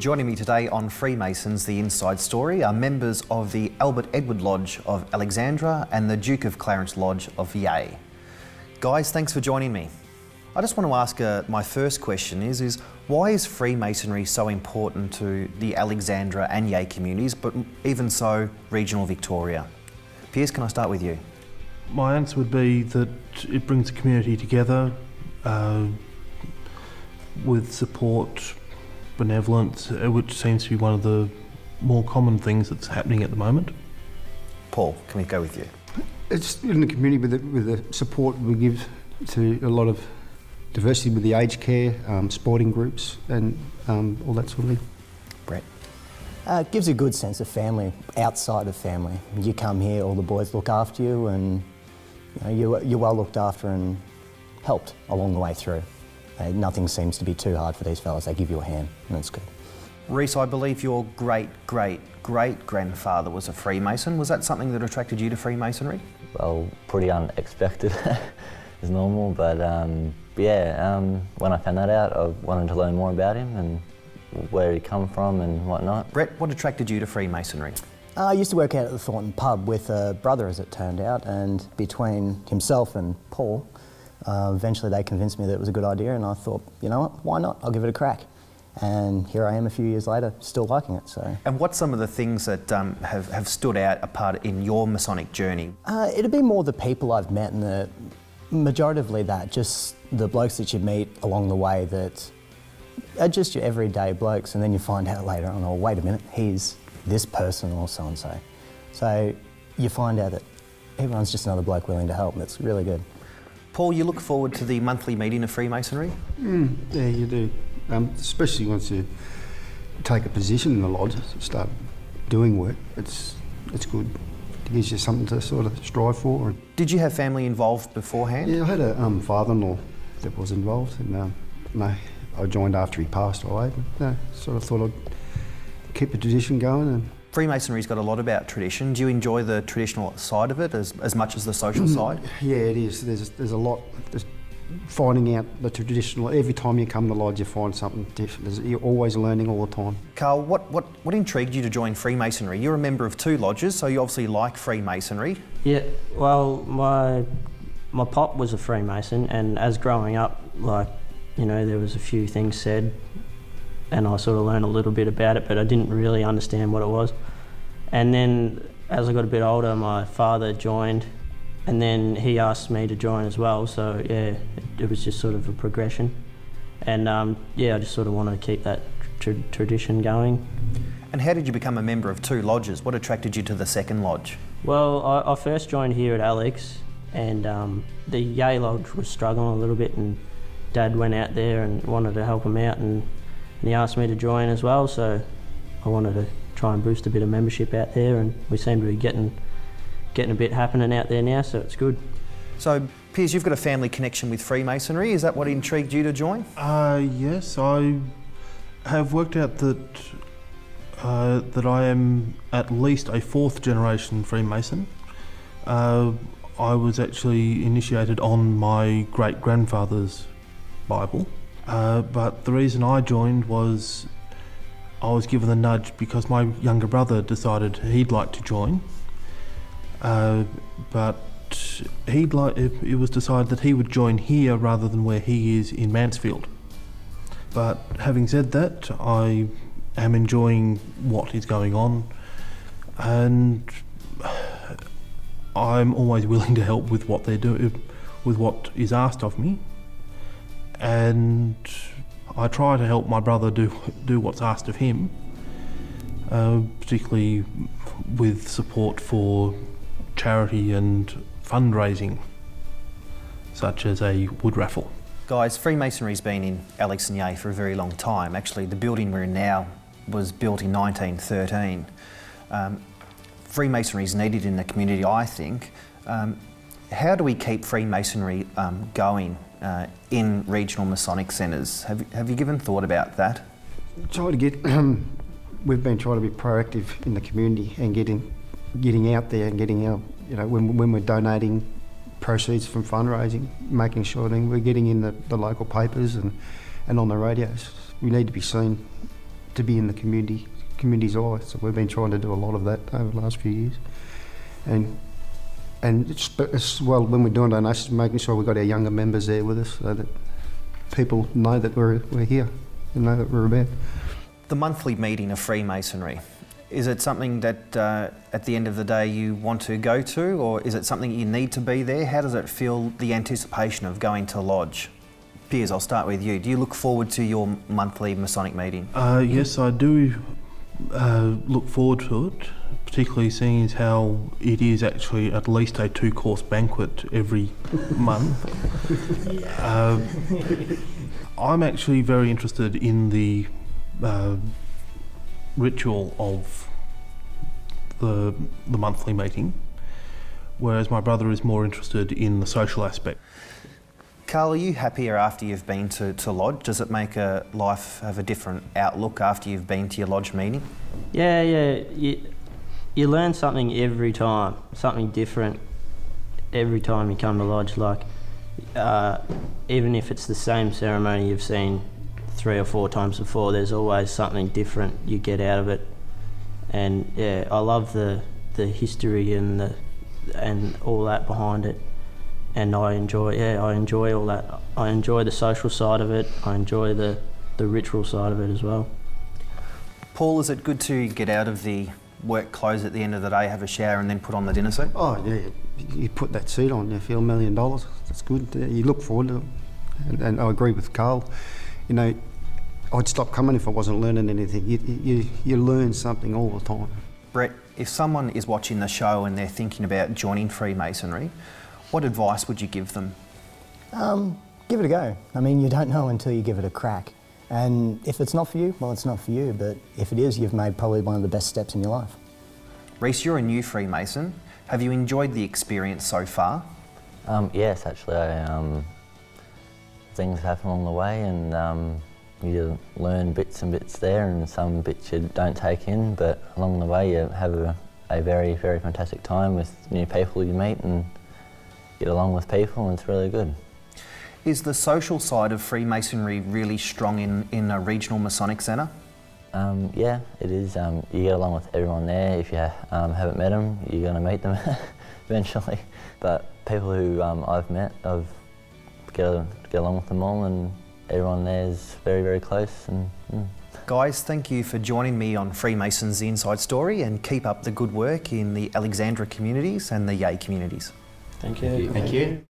Joining me today on Freemasons, the Inside Story, are members of the Albert Edward Lodge of Alexandra and the Duke of Clarence Lodge of Yea. Guys, thanks for joining me. I just want to ask my first question is why is Freemasonry so important to the Alexandra and Yea communities, but even so regional Victoria? Piers, can I start with you? My answer would be that it brings the community together with support, benevolence, which seems to be one of the more common things that's happening at the moment. Paul, can we go with you? It's in the community with the support we give to a lot of diversity with the aged care, sporting groups and all that sort of thing. Brett? It gives you a good sense of family, outside of family. You come here, all the boys look after you and you're well looked after and helped along the way through. Nothing seems to be too hard for these fellas. They give you a hand and it's good. Reese, I believe your great-great-great-grandfather was a Freemason. Was that something that attracted you to Freemasonry? Well, pretty unexpected as normal, but yeah, when I found that out, I wanted to learn more about him and where he come from and whatnot. Brett, what attracted you to Freemasonry? I used to work out at the Thornton pub with a brother, as it turned out, and between himself and Paul, eventually they convinced me that it was a good idea, and I thought, you know what, why not? I'll give it a crack. And here I am a few years later, still liking it. So. And what's some of the things that have stood out apart in your Masonic journey? It'd be more the people I've met, and the majoritively that, just the blokes that you meet along the way that are just your everyday blokes, and then you find out later on, oh, wait a minute, he's this person or so-and-so. So you find out that everyone's just another bloke willing to help, and it's really good. Paul, you look forward to the monthly meeting of Freemasonry? Yeah, you do. Especially once you take a position in the lodge, start doing work, it's good. It gives you something to sort of strive for. Did you have family involved beforehand? Yeah, I had a father-in-law that was involved, and no, I joined after he passed away, but no, sort of thought I'd keep the tradition going. And Freemasonry's got a lot about tradition. Do you enjoy the traditional side of it as much as the social side? Yeah, it is. There's a lot. There's finding out the traditional. Every time you come to the lodge, you find something different. You're always learning all the time. Carl, what intrigued you to join Freemasonry? You're a member of 2 lodges, so you obviously like Freemasonry. Yeah, well, my pop was a Freemason, and as growing up, there was a few things said, and I sort of learned a little bit about it, but I didn't really understand what it was. And then as I got a bit older, my father joined, and then he asked me to join as well, so yeah, it was just sort of a progression. And yeah, I just sort of wanted to keep that tradition going. And how did you become a member of 2 lodges? What attracted you to the 2nd lodge? Well, I first joined here at Alex, and the Yea Lodge was struggling a little bit, and Dad went out there and wanted to help him out, and he asked me to join as well, so I wanted to try and boost a bit of membership out there, and we seem to be getting a bit happening out there now, so it's good. So, Piers, you've got a family connection with Freemasonry. Is that what intrigued you to join? Yes, I have worked out that I am at least a 4th generation Freemason. I was actually initiated on my great-grandfather's Bible, but the reason I joined was I was given the nudge because my younger brother decided he'd like to join, but it was decided that he would join here rather than where he is in Mansfield. But having said that, I am enjoying what is going on, and I'm always willing to help with what they do, with what is asked of me, and I try to help my brother do what's asked of him, particularly with support for charity and fundraising, such as a wood raffle. Guys, Freemasonry's been in Alex and Yea for a very long time. Actually, the building we're in now was built in 1913. Freemasonry is needed in the community, I think. How do we keep Freemasonry going in regional Masonic centres? Have you given thought about that? We've been trying to be proactive in the community and getting out there and getting our, when we're donating proceeds from fundraising, making sure that we're getting in the local papers and on the radios. We need to be seen to be in the community's eye. So we've been trying to do a lot of that over the last few years. And as well, when we're doing donations, making sure we've got our younger members there with us so that people know that we're here and know that we're about. The monthly meeting of Freemasonry, is it something that at the end of the day you want to go to, or is it something you need to be there? How does it feel, the anticipation of going to lodge? Piers, I'll start with you. Do you look forward to your monthly Masonic meeting? Yes, I do look forward to it, particularly seeing as how it is actually at least a 2-course banquet every month. I'm actually very interested in the ritual of the monthly meeting, whereas my brother is more interested in the social aspect. Carl, are you happier after you've been to lodge? Does it make life have a different outlook after you've been to your lodge meeting? Yeah. You learn something every time, something different every time you come to lodge. Like, even if it's the same ceremony you've seen 3 or 4 times before, there's always something different you get out of it. And yeah, I love the history and all that behind it. And I enjoy all that. I enjoy the social side of it. I enjoy the ritual side of it as well. Paul, is it good to get out of the work clothes at the end of the day, have a shower and then put on the dinner suit? Oh yeah, you put that suit on, you feel $1 million. That's good. You look forward to it. And I agree with Carl. You know, I'd stop coming if I wasn't learning anything. You learn something all the time. Brett, if someone is watching the show and they're thinking about joining Freemasonry, what advice would you give them? Give it a go. I mean, you don't know until you give it a crack. And if it's not for you, well, it's not for you. But if it is, you've made probably one of the best steps in your life. Reese, you're a new Freemason. Have you enjoyed the experience so far? Yes, actually. Things happen along the way, and you learn bits and bits there, and some bits you don't take in. But along the way, you have a very, very fantastic time with new people you meet and get along with people, and it's really good. Is the social side of Freemasonry really strong in a regional Masonic centre? Yeah, it is. You get along with everyone there. If you haven't met them, you're going to meet them eventually. But people who I've met, I've get along with them all, and everyone there is very, very close. And Guys, thank you for joining me on Freemasons The Inside Story, and keep up the good work in the Alexandra communities and the Yay communities. Thank you. Thank you.